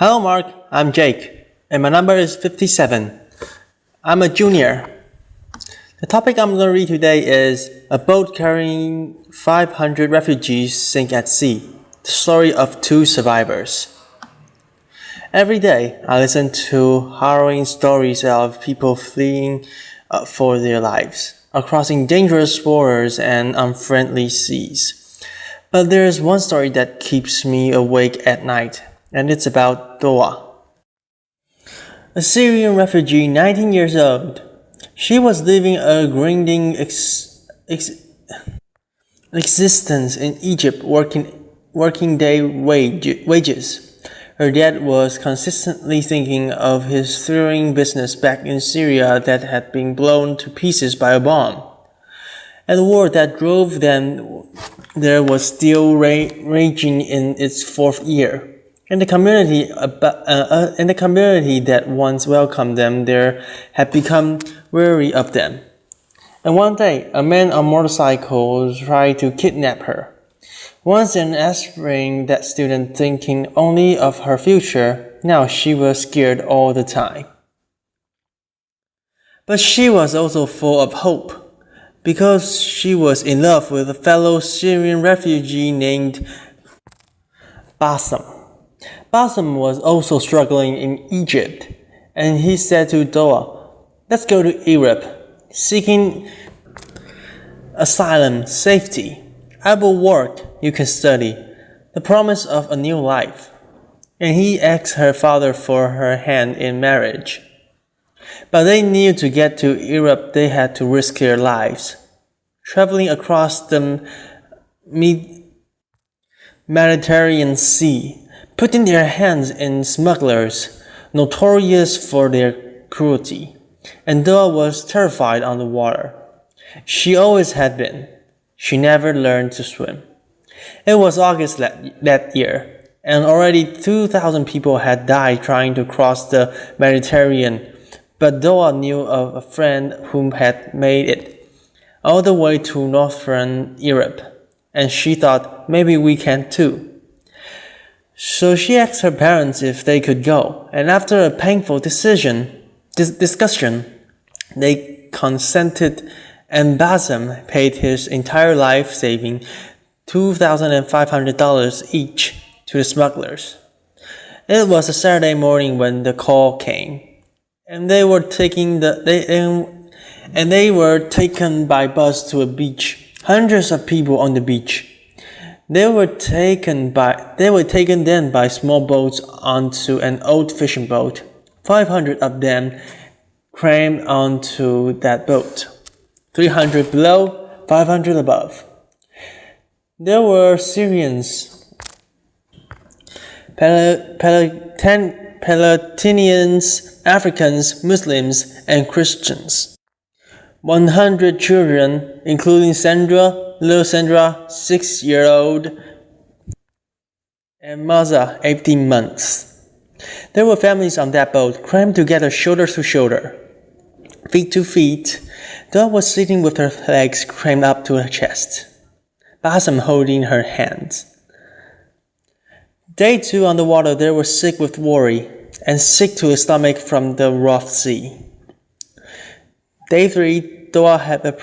Hello, Mark. I'm Jake, and my number is 57. I'm a junior. The topic I'm going to read today is A Boat Carrying 500 Refugees Sink at Sea, the story of two survivors. Every day, I listen to harrowing stories of people fleeing for their lives, crossing dangerous waters and unfriendly seas. But there is one story that keeps me awake at night, and it's about Doa, a Syrian refugee 19 years old. She was living a grinding existence in Egypt, working day wages. Her dad was consistently thinking of his thriving business back in Syria that had been blown to pieces by a bomb. And the war that drove them there was still raging in its fourth year. And the community that once welcomed them there had become weary of them. And one day, a man on a motorcycle tried to kidnap her. Once an aspiring that student thinking only of her future, now she was scared all the time. But she was also full of hope, because she was in love with a fellow Syrian refugee named Bassem. Bassem was also struggling in Egypt, and he said to Doa, "Let's go to Europe, seeking asylum, safety. I will work, you can study, the promise of a new life." And he asked her father for her hand in marriage. But they knew to get to Europe they had to risk their lives, traveling across the Mediterranean Sea, putting their hands in smugglers, notorious for their cruelty. And Doa was terrified on the water. She always had been. She never learned to swim. It was August that year, and already 2,000 people had died trying to cross the Mediterranean. But Doa knew of a friend whom had made it all the way to northern Europe, and she thought maybe we can too. So she asked her parents if they could go, and after a painful discussion, they consented, and Bassem paid his entire life saving $2,500 each to the smugglers. It was a Saturday morning when the call came, and they were taken by bus to a beach. Hundreds of people on the beach. They were taken then by small boats onto an old fishing boat. 500 of them crammed onto that boat. 300 below, 500 above. There were Syrians, Palestinians, Africans, Muslims, and Christians. 100 children, including little Sandra, 6-year-old, and Maza, 18 months. There were families on that boat, crammed together shoulder to shoulder, feet to feet. Doa was sitting with her legs crammed up to her chest, Bassem holding her hands. Day 2 on the water, they were sick with worry and sick to the stomach from the rough sea. Day 3, Doa had a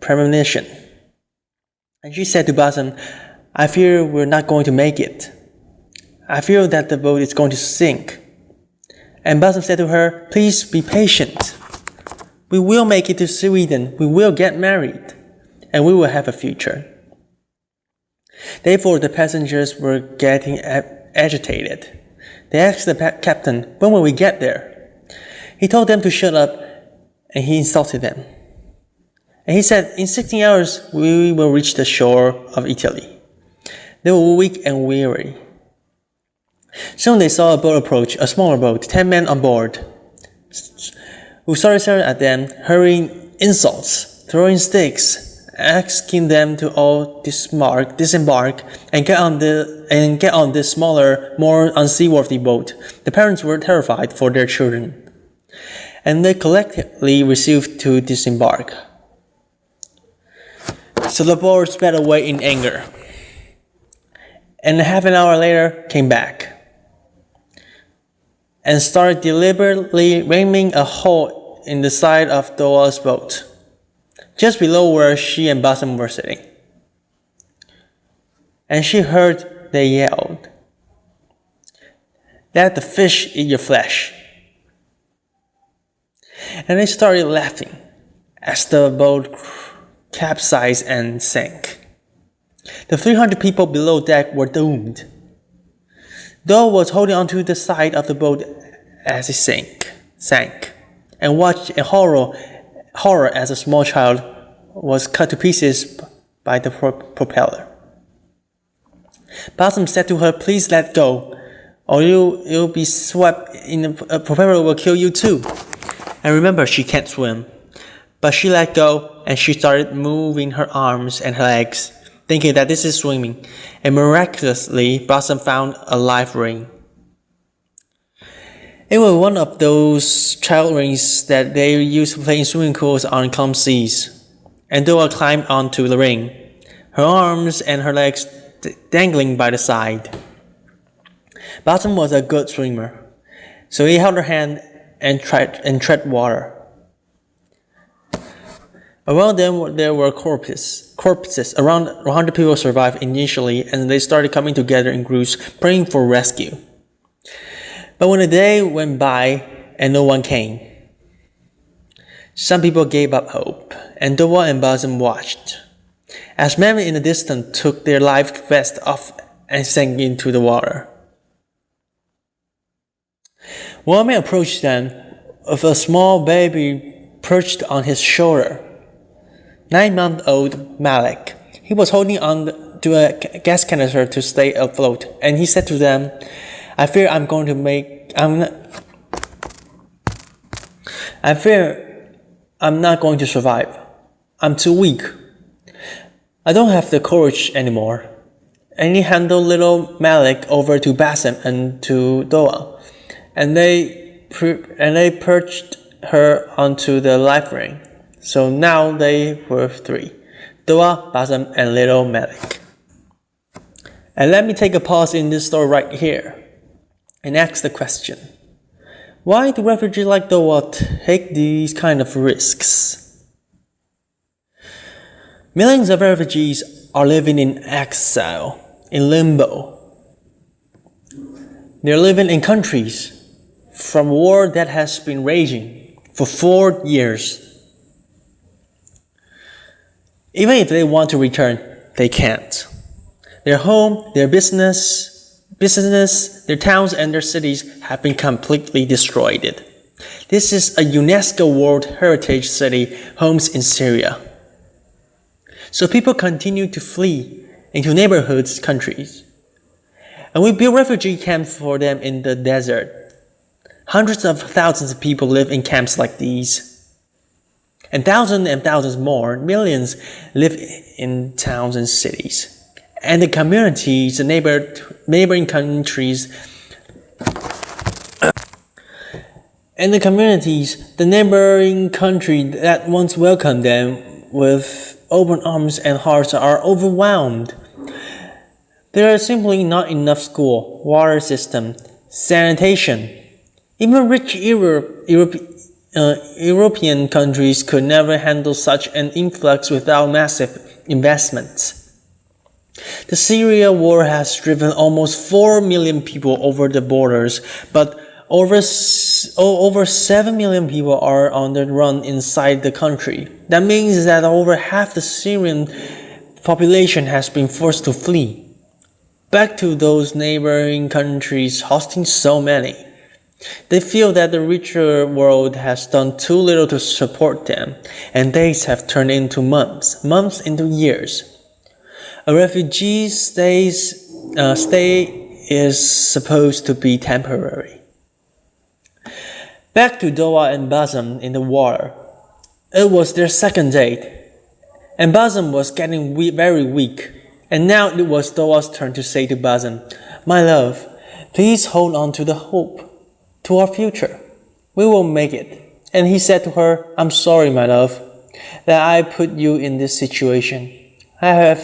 premonition, and she said to Bassem, "I fear we're not going to make it. I feel that the boat is going to sink." And Bassem said to her, "Please be patient. We will make it to Sweden, we will get married, and we will have a future." Day 4, the passengers were getting agitated. They asked the captain, "When will we get there?" He told them to shut up, and he insulted them. And he said, "In 16 hours, we will reach the shore of Italy." They were weak and weary. Soon they saw a boat approach, a smaller boat, 10 men on board, who started at them, hurling insults, throwing sticks, asking them to all disembark, and get on this smaller, more unseaworthy boat. The parents were terrified for their children, and they collectively refused to disembark. So the boat sped away in anger, and half an hour later came back. and started deliberately ramming a hole in the side of Doa's boat, just below where she and Bosom were sitting. And she heard they yelled, "Let the fish eat your flesh." And they started laughing as the boat capsized and sank. The 300 people below deck were doomed. Doa was holding onto the side of the boat as it sank, and watched in horror as a small child was cut to pieces by the propeller. Bosom said to her, "Please let go, or you'll be swept in the propeller will kill you too." And remember, she can't swim. But she let go, and she started moving her arms and her legs, thinking that this is swimming, and miraculously, Bosom found a life ring. It was one of those child rings that they used to play in swimming pools on calm seas, and Doa climbed onto the ring, her arms and her legs dangling by the side. Bosom was a good swimmer, so he held her hand and tread water. Around them there were corpses. Around 100 people survived initially, and they started coming together in groups, praying for rescue. But when a day went by and no one came, some people gave up hope, and Doa and Bosom watched as men in the distance took their life vests off and sank into the water. One man approached them with a small baby perched on his shoulder. 9-month-old Malik. He was holding on to a gas canister to stay afloat, and he said to them, I fear I'm not going to survive. I'm too weak. I don't have the courage anymore." And he handed little Malik over to Bosom and to Doa, and they perched her onto the life ring. So now they were three: Doa, Bosom, and little Malik. And let me take a pause in this story right here and ask the question: why do refugees like Doa take these kind of risks? Millions of refugees are living in exile, in limbo. They're living in countries from war that has been raging for 4 years. Even if they want to return, they can't. Their home, their business, their towns and their cities have been completely destroyed. This is a UNESCO World Heritage City, homes in Syria. So people continue to flee into neighborhoods, countries. And we build refugee camps for them in the desert. Hundreds of thousands of people live in camps like these. And thousands more, millions, live in towns and cities. And the communities, the neighboring countries, the neighboring country that once welcomed them with open arms and hearts are overwhelmed. There are simply not enough school, water system, sanitation. Even rich European countries could never handle such an influx without massive investments. The Syria war has driven almost 4 million people over the borders, but over 7 million people are on the run inside the country. That means that over half the Syrian population has been forced to flee back to those neighboring countries hosting so many. They feel that the richer world has done too little to support them, and days have turned into months into years. A refugee stay is supposed to be temporary. Back to Doa and Bosom in the water. It was their second date, and Bosom was getting very weak. And now it was Doa's turn to say to Bosom, "My love, please hold on to the hope, to our future. We will make it." And he said to her, "I'm sorry, my love, that I put you in this situation. I have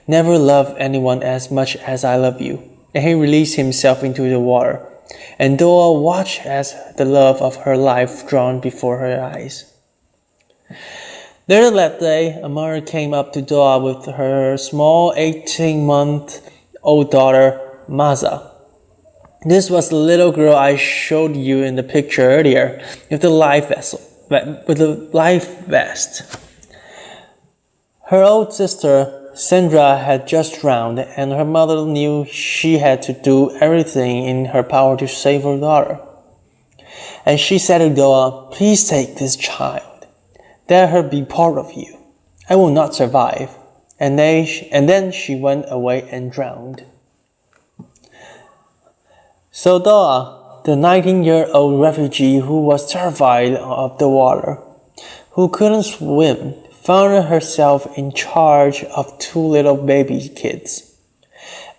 never loved anyone as much as I love you." And he released himself into the water. and Doa watched as the love of her life drawn before her eyes. Later that day, a mother came up to Doa with her small 18-month-old daughter, Maza. This was the little girl I showed you in the picture earlier, with the life vest. Her old sister, Sandra, had just drowned, and her mother knew she had to do everything in her power to save her daughter. And she said to Doa, "Please take this child. Let her be part of you. I will not survive." And then she went away and drowned. So Doa, the 19-year-old refugee who was terrified of the water, who couldn't swim, found herself in charge of two little baby kids.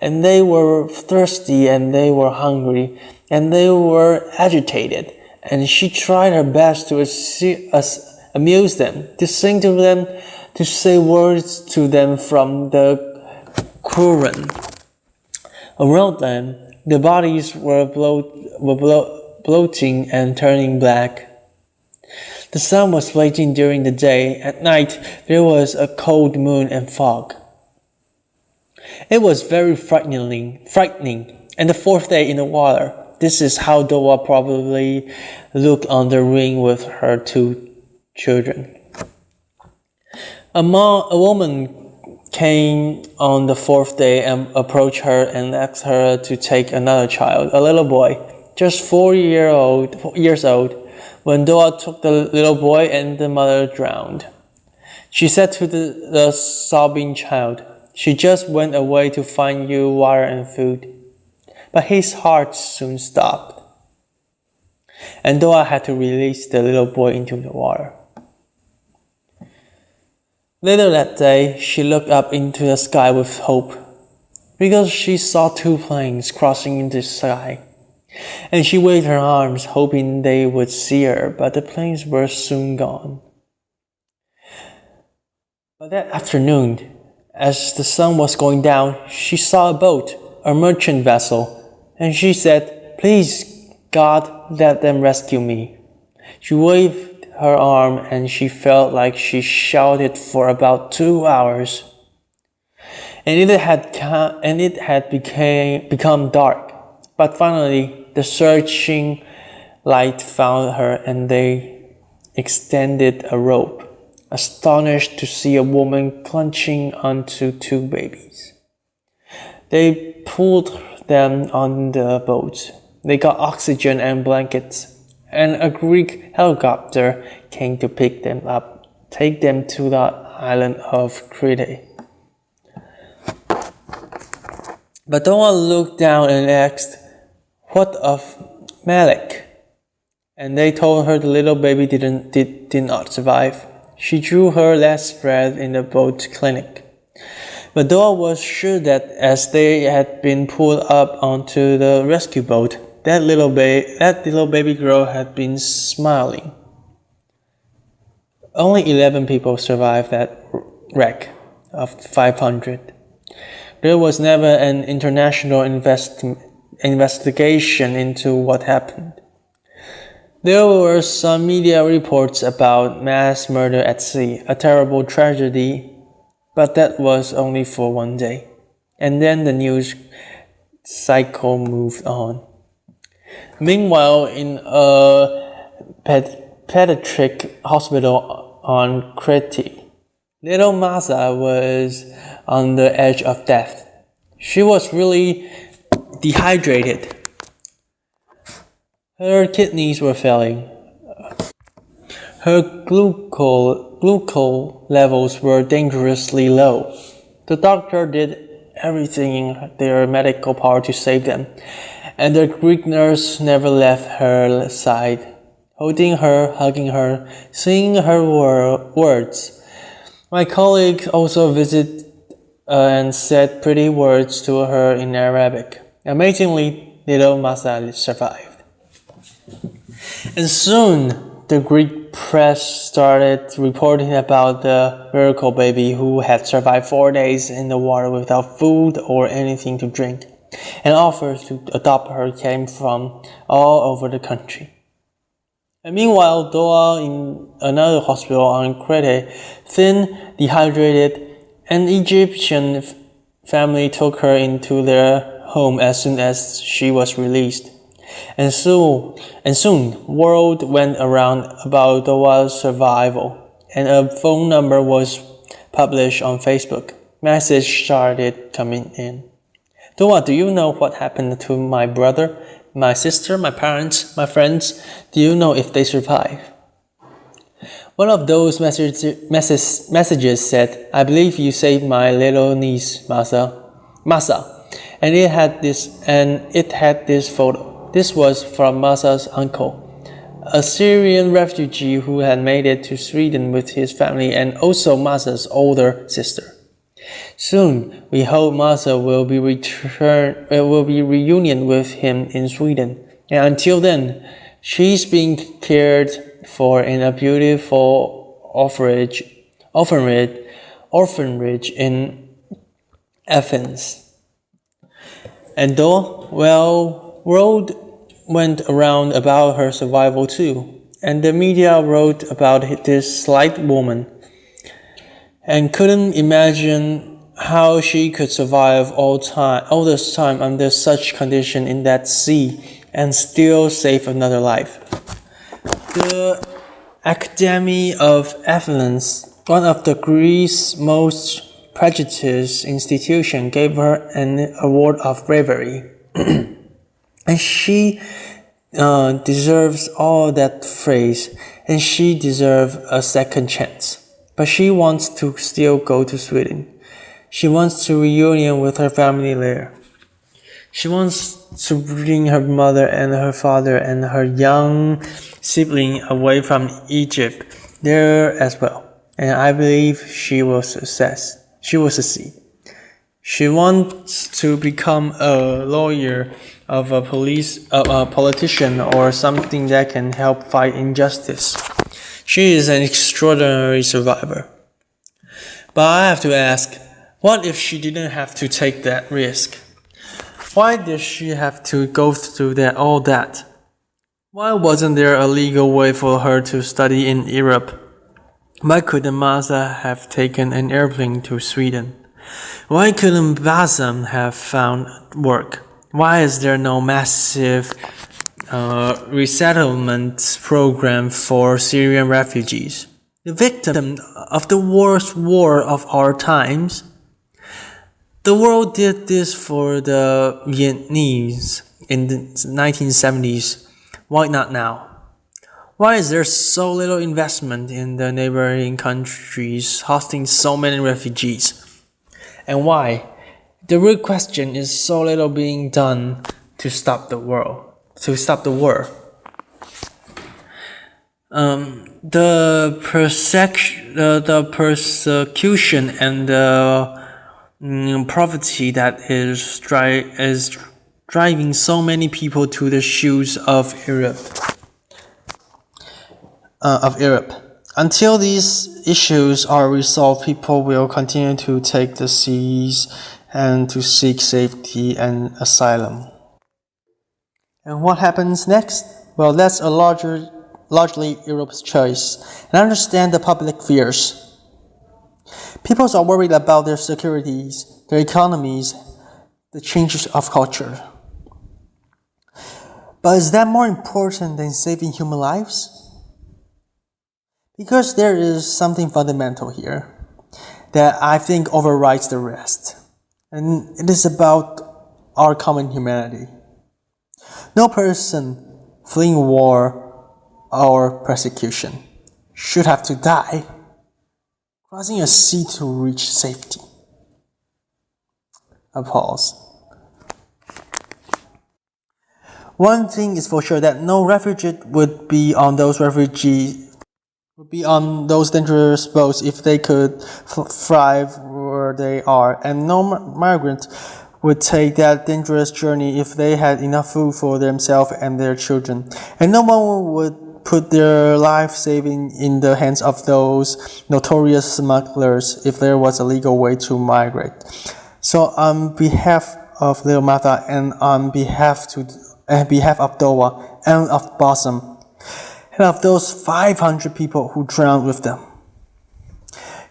And they were thirsty, and they were hungry, and they were agitated. And she tried her best to amuse them, to sing to them, to say words to them from the Quran. Around them, the bodies were bloating and turning black. The sun was blazing during the day. At night, there was a cold moon and fog. It was very frightening. And the fourth day in the water, this is how Doa probably looked on the ring with her two children. A woman came on the fourth day and approached her and asked her to take another child, a little boy, just 4 years old, when Doa took the little boy and the mother drowned. She said to the sobbing child, "She just went away to find you water and food." But his heart soon stopped, and Doa had to release the little boy into the water. Later that day, she looked up into the sky with hope, because she saw two planes crossing into the sky, and she waved her arms, hoping they would see her, but the planes were soon gone. But that afternoon, as the sun was going down, she saw a boat, a merchant vessel, and she said, "Please, God, let them rescue me." She waved her arm, and she felt like she shouted for about 2 hours. And it had become dark. But finally, the searching light found her, and they extended a rope, astonished to see a woman clutching onto two babies. They pulled them on the boat. They got oxygen and blankets, and a Greek helicopter came to pick them up, take them to the island of Crete. But Doa looked down and asked, "What of Malik?" And they told her the little baby did not survive. She drew her last breath in the boat clinic. But Doa was sure that as they had been pulled up onto the rescue boat, that little baby girl had been smiling. Only 11 people survived that wreck of 500. There was never an international investigation into what happened. There were some media reports about mass murder at sea, a terrible tragedy, but that was only for one day. And then the news cycle moved on. Meanwhile, in a pediatric hospital on Crete, little Maza was on the edge of death. She was really dehydrated. Her kidneys were failing. Her glucose levels were dangerously low. The doctor did everything in their medical power to save them, and the Greek nurse never left her side, holding her, hugging her, singing her words. My colleague also visited and said pretty words to her in Arabic. Amazingly, little Maza survived. And soon, the Greek press started reporting about the miracle baby who had survived 4 days in the water without food or anything to drink. and offers to adopt her came from all over the country. And meanwhile, Doa in another hospital on Crete, thin, dehydrated, an Egyptian family took her into their home as soon as she was released. And soon, word went around about Doa's survival, and a phone number was published on Facebook. Messages started coming in. Doa, do you know what happened to my brother, my sister, my parents, my friends? Do you know if they survive? One of those messages said, I believe you saved my little niece, Masa. And it had this photo. This was from Masa's uncle, a Syrian refugee who had made it to Sweden with his family and also Masa's older sister. Soon, we hope Masa will be reunion with him in Sweden. And until then, she's being cared for in a beautiful orphanage in Athens. And though, word went around about her survival too, and the media wrote about this slight woman, and couldn't imagine how she could survive all this time under such condition in that sea and still save another life. The Academy of Athens, one of the Greece's most prestigious institutions, gave her an award of bravery. And she deserves all that praise, and she deserves a second chance. But she wants to still go to Sweden. She wants to reunion with her family there. She wants to bring her mother and her father and her young sibling away from Egypt there as well. And I believe she will succeed. She wants to become a lawyer, a politician, or something that can help fight injustice. She is an extraordinary survivor. But I have to ask, what if she didn't have to take that risk? Why did she have to go through all that? Why wasn't there a legal way for her to study in Europe? Why couldn't Masa have taken an airplane to Sweden? Why couldn't Bassam have found work? Why is there no massive resettlement program for Syrian refugees, the victim of the worst war of our times? The world did this for the Vietnamese in the 1970s. Why not now? Why is there so little investment in the neighboring countries hosting so many refugees? And why? The real question is so little being done to stop the war. The persecution and the poverty that is driving so many people to the shores of Europe. Until these issues are resolved, people will continue to take the seas and to seek safety and asylum. And what happens next? Well, that's largely Europe's choice. And I understand the public fears. People are worried about their securities, their economies, the changes of culture. But is that more important than saving human lives? Because there is something fundamental here that I think overrides the rest. And it is about our common humanity. No person fleeing war or persecution should have to die crossing a sea to reach safety. A pause. One thing is for sure, that no refugee would be on those dangerous boats if they could thrive where they are, and no migrant would take that dangerous journey if they had enough food for themselves and their children, and no one would put their life saving in the hands of those notorious smugglers if there was a legal way to migrate. So on behalf of little Martha and on behalf of Noah and of Blossom and of those 500 people who drowned with them.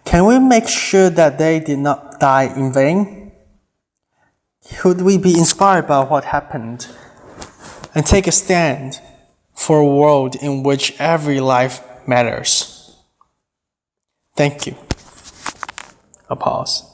Can we make sure that they did not die in vain? Could we be inspired by what happened and take a stand for a world in which every life matters? Thank you. A pause.